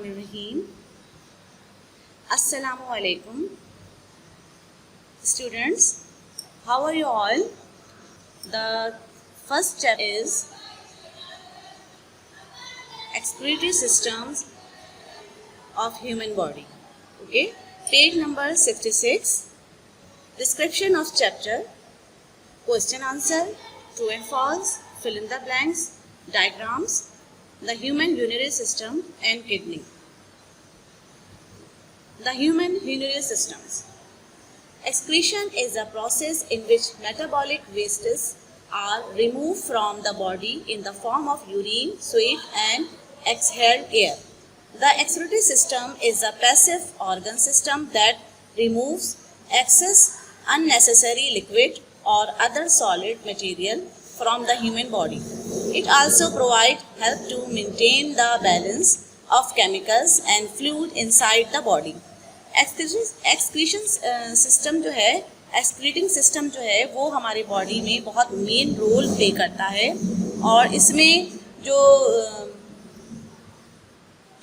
Bismillahirrahmanirrahim. Assalamu alaikum. Students, how are you all? The first step is excretory systems of human body. Okay, page number 66. Description of chapter, question answer, true and false, fill in the blanks, diagrams, the human urinary system and kidney. The human urinary systems. Excretion is a process in which metabolic wastes are removed from the body in the form of urine, sweat and exhaled air. The excretory system is a passive organ system that removes excess unnecessary liquid or other solid material from the human body. It also provides help to maintain the balance of chemicals and fluid inside the body. Excretion system जो है, excreting system जो है वो हमारे body में बहुत main role play करता है और इसमें जो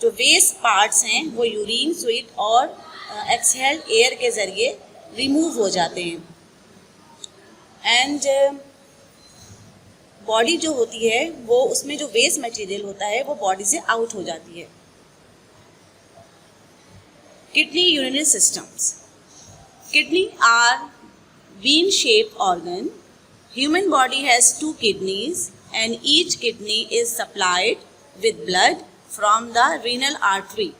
वेस्ट पार्ट्स हैं वो यूरिन, स्वेट और एक्सहेल्ड एयर के ज़रिए रिमूव हो जाते हैं एंड बॉडी जो होती है वो उसमें जो वेस्ट मटेरियल होता है वो बॉडी से आउट हो जाती है. Kidney urinary systems. Kidney are bean-shaped organ. Human body has 2 kidneys and each kidney is supplied with blood from the renal artery.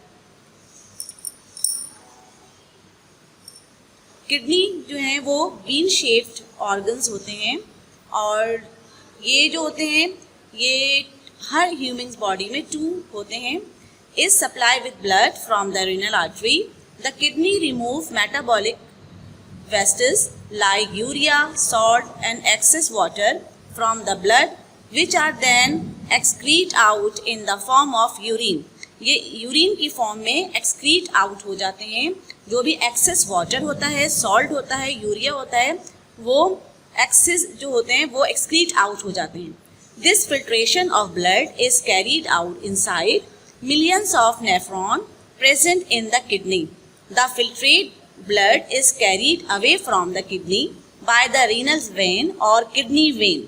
Kidney जो हैं वो बीन शेप्ड ऑर्गन्स होते हैं और ये जो होते हैं ये हर ह्यूमन बॉडी में 2 होते हैं. Is supplied with blood from the renal artery. The kidney remove metabolic wastes like urea, salt and excess water from the blood which are then excrete out in the form of urine. ये urine की form में excrete out हो जाते हैं. जो भी excess water होता है, सॉल्ट होता है, यूरिया होता है, वो एक्सेस जो होते हैं वो एक्सक्रीट आउट हो जाते हैं. This filtration of blood is carried out inside millions of nephrons present in the kidney. The filtrate blood is carried away from the kidney by the renal vein or kidney vein.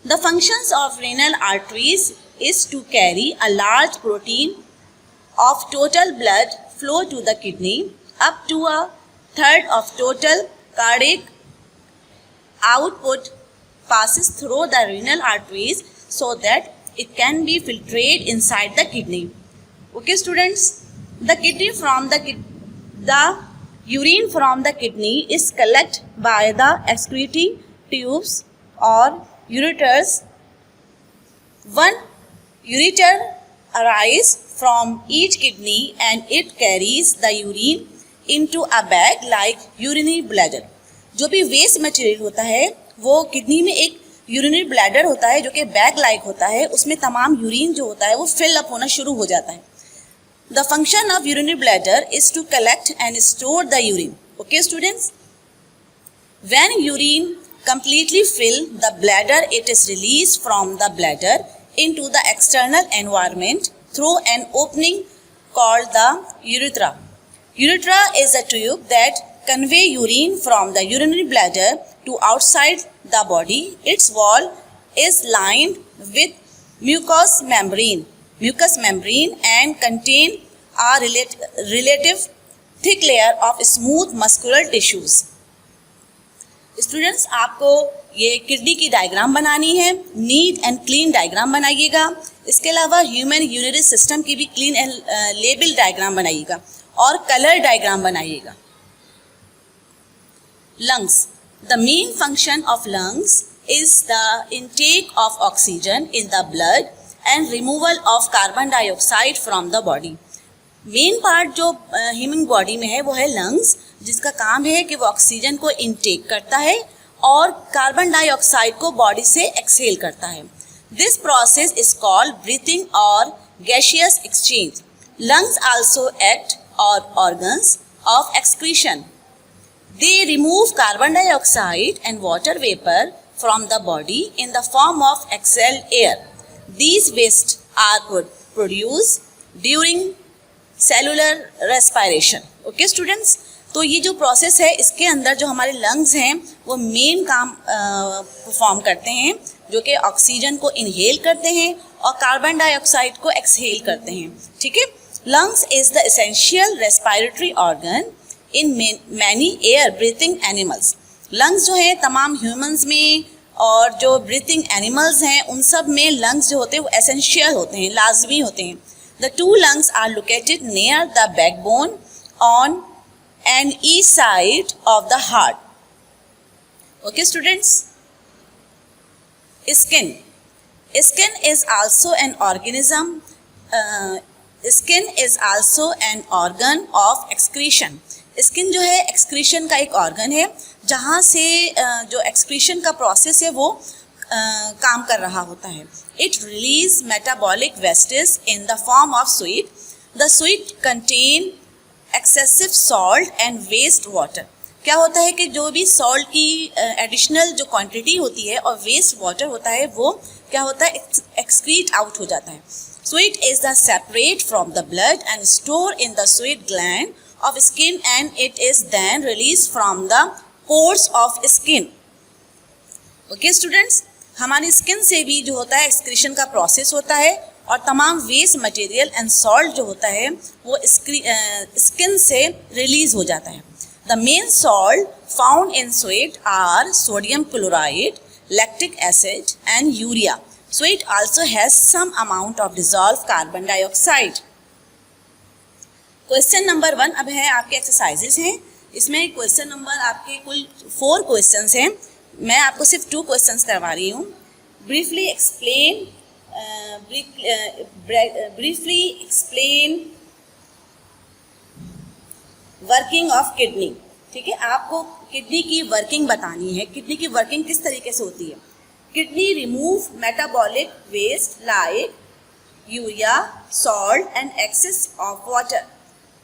The functions of renal arteries is to carry a large proportion of total blood flow to the kidney. Up to a third of total cardiac output passes through the renal arteries so that it can be filtrated inside the kidney. Okay students, the urine from the kidney is collected by the excretory tubes or ureters. One ureter arises from each kidney and it carries the urine into a bag like urinary bladder. जो भी waste material होता है वो kidney में एक urinary bladder होता है जो कि बैग लाइक होता है. उसमें तमाम यूरिन जो होता है वो फिल अप होना शुरू हो जाता है. The function of urinary bladder is to collect and store the urine. Okay students, when urine completely fill the bladder, it is released from the bladder into the external environment through an opening called the urethra. Urethra is a tube that convey urine from the urinary bladder to outside the body. Its wall is lined with mucous membrane and contain a relative thick layer of smooth muscular tissues. Students, आपको ये kidney की diagram बनानी है. NEET and clean diagram बनाइएगा. इसके अलावा human urinary system की भी क्लीन एंड लेबल डायग्राम बनाइएगा और कलर डायग्राम बनाइएगा. lungs. The main function of lungs is the intake of oxygen in the blood and removal of carbon dioxide from the body. Main part जो human body में है वो है lungs, जिसका काम है कि वो ऑक्सीजन को इनटेक करता है और कार्बन डाइऑक्साइड को बॉडी से एक्सहेल करता है. This process is called breathing और gaseous exchange. Lungs also act organs of excretion. They remove carbon dioxide and water vapor from the body in the form of exhaled air. These wastes are produced during cellular respiration. Okay students, तो ये जो process है इसके अंदर जो हमारे lungs हैं वो मेन काम परफॉर्म करते हैं, जो कि ऑक्सीजन को इनहेल करते हैं और कार्बन डाइऑक्साइड को एक्सहेल करते हैं। ठीक है, lungs is the essential respiratory organ in many air breathing animals. Lungs जो है तमाम ह्यूमंस में और जो ब्रीथिंग एनिमल्स हैं उन सब में लंग्स जो होते हैं वो एसेंशियल होते हैं, लाजमी होते हैं। The two lungs are located near the backbone on and each side of the heart. Okay students, skin is also an organism. Skin is also an organ of excretion. Skin जो है excretion का एक organ है, जहाँ से जो excretion का process है वो काम कर रहा होता है। It release metabolic wastage in the form of sweet. The sweet contain excessive salt and waste water. क्या होता है कि जो भी सॉल्ट की एडिशनल जो क्वांटिटी होती है और वेस्ट वाटर होता है वो क्या होता है, एक्सक्रीट आउट हो जाता है। Sweet is the separate from the blood and store in the sweet gland of skin and it is then released from the pores of skin. Okay students, हमारी स्किन से भी जो होता है एक्सक्रीशन का प्रोसेस होता है और तमाम वेस्ट मटेरियल एंड सॉल्ट जो होता है वो स्किन से रिलीज हो जाता है। The main salt found in sweat are sodium chloride, lactic acid and urea. Sweat also has some amount of dissolved carbon dioxide. Question number 1 अब है आपके एक्सरसाइजेस हैं। इसमें क्वेश्चन नंबर आपके कुल 4 क्वेश्चंस हैं, मैं आपको सिर्फ 2 क्वेश्चंस करवा रही हूँ। Briefly explain working of kidney. ठीक है, आपको किडनी की वर्किंग बतानी है। किडनी की वर्किंग किस तरीके से होती है। Kidney remove metabolic waste like urea, salt and excess of water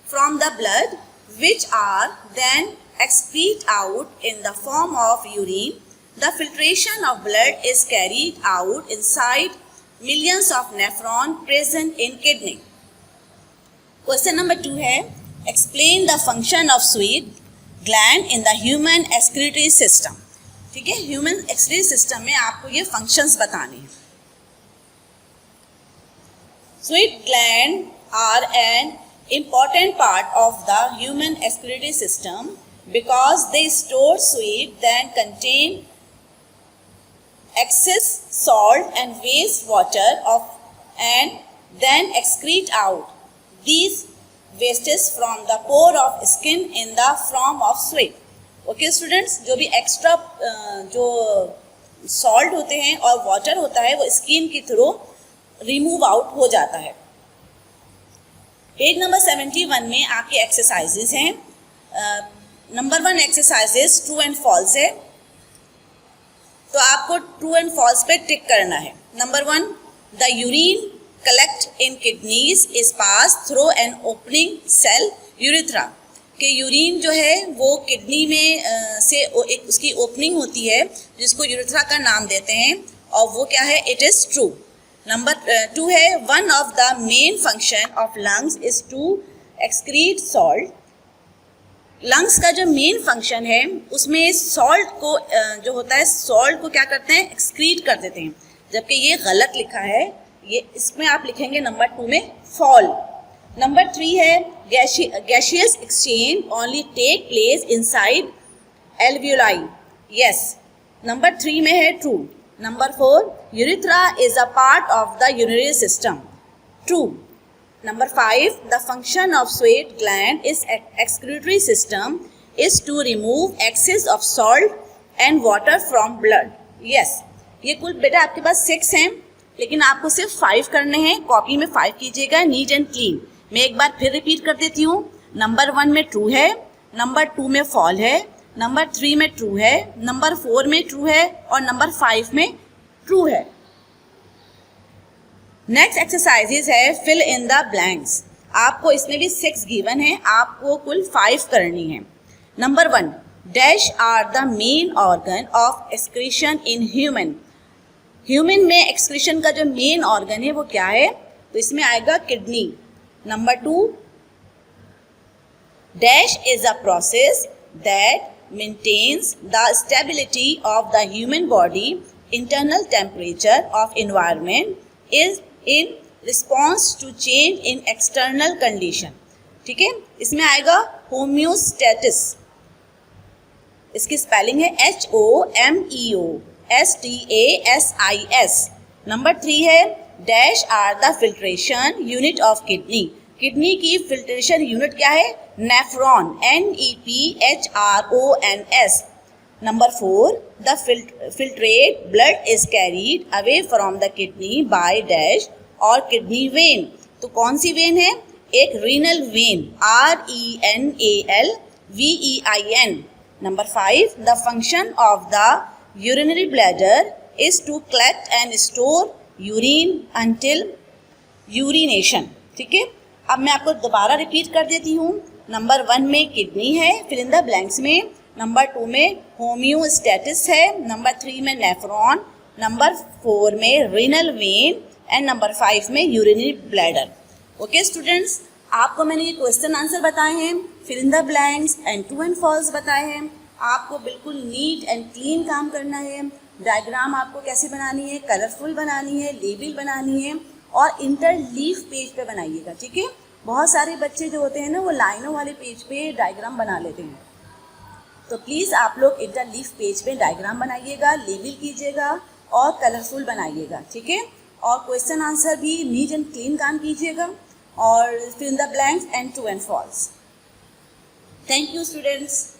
from the blood, which are then excreted out in the form of urine. The filtration of blood is carried out inside millions of nephrons present in kidney. Question number 2 है, explain the function of sweat gland in the human excretory system. ठीक है, human excretory system में आपको ये functions बताने हैं। Sweat gland are an important part of the human excretory system because they store sweat that contain excess salt and waste water and then excrete out these wastes from the pore of skin in the form of sweat. Okay students, जो भी extra जो salt होते हैं और water होता है वो skin के थ्रू रिमूव आउट हो जाता है। पेज नंबर 71 में आपके एक्सरसाइजेज हैं। Number 1 exercises true and false है, तो आपको ट्रू एंड फॉल्स पे टिक करना है। Number 1, the urine collect in kidneys is pass through an opening cell urethra. कि यूरिन जो है वो किडनी में से एक उसकी ओपनिंग होती है जिसको यूरिथ्रा का नाम देते हैं और वो क्या है, इट इज़ ट्रू। नंबर 2 है, one of the main function of lungs is to excrete salt. Lungs का जो मेन फंक्शन है उसमें सॉल्ट को जो होता है सॉल्ट को क्या करते हैं, एक्सक्रीट कर देते हैं, जबकि ये गलत लिखा है। ये इसमें आप लिखेंगे नंबर 2 में फॉल। नंबर 3 है, gaseous exchange only take place inside alveoli. Yes, number 3 में है true. Number 4, urethra is a part of the urinary system. True. Number 5, the function of sweat gland is excretory system is to remove excess of salt and water from blood. Yes. ये कुल बेटा आपके पास 6 हैं, लेकिन आपको सिर्फ 5 करने हैं। कॉपी में 5 कीजिएगा, नीट एंड क्लीन। मैं एक बार फिर रिपीट कर देती हूँ। नंबर 1 में ट्रू है, नंबर 2 में फॉल है, नंबर 3 में ट्रू है, नंबर 4 में ट्रू है और नंबर 5 में ट्रू है। नेक्स्ट एक्सरसाइजेज है फिल इन द ब्लैंक्स। आपको इसमें भी 6 गिवन है, आपको कुल 5 करनी है। Number 1, dash are the main organ of excretion in human. Human में एक्सक्रीशन का जो मेन ऑर्गन है वो क्या है, तो इसमें आएगा kidney. Number 2, dash is a process that maintains the stability of the human body. Internal temperature of environment is in response to change in external condition. ठीक है, इसमें आएगा होम्योस्टेटिस, इसकी स्पेलिंग है HOMEOSTASIS. नंबर 3 है dash are the filtration unit of kidney. Kidney की filtration unit क्या है? Nephron, NEPHRONS. Number 4, the filtrate blood is carried away from the kidney by dash और किडनी वेन. तो कौन सी वेन है? एक renal vein, RENALVEIN. Number 5, the function of the urinary bladder is to collect and store urine until urination. ठीक है, अब मैं आपको दोबारा रिपीट कर देती हूँ. नंबर 1 में किडनी है, फिल इन द ब्लैंक्स में. नंबर 2 में होम्योस्टेटिस है. नंबर 3 में नेफ्रॉन. नंबर 4 में रीनल वेन एंड नंबर 5 में यूरिनरी ब्लैडर. ओके स्टूडेंट्स, आपको मैंने ये क्वेश्चन आंसर बताए हैं, fill in the blanks and true and false बताए हैं. आपको बिल्कुल नीट एंड क्लीन काम करना है. डायग्राम आपको कैसे बनानी है? कलरफुल बनानी है, लेबल बनानी है और इंटरलीफ पेज पे बनाइएगा. ठीक है, बहुत सारे बच्चे जो होते हैं ना वो लाइनों वाले पेज पे डायग्राम बना लेते हैं. तो प्लीज़ आप लोग इंटरलीफ पेज पे डायग्राम बनाइएगा, लेबल कीजिएगा और कलरफुल बनाइएगा. ठीक है, और क्वेश्चन आंसर भी नीट एंड क्लीन काम कीजिएगा और fill in the blanks and true and false. Thank you students.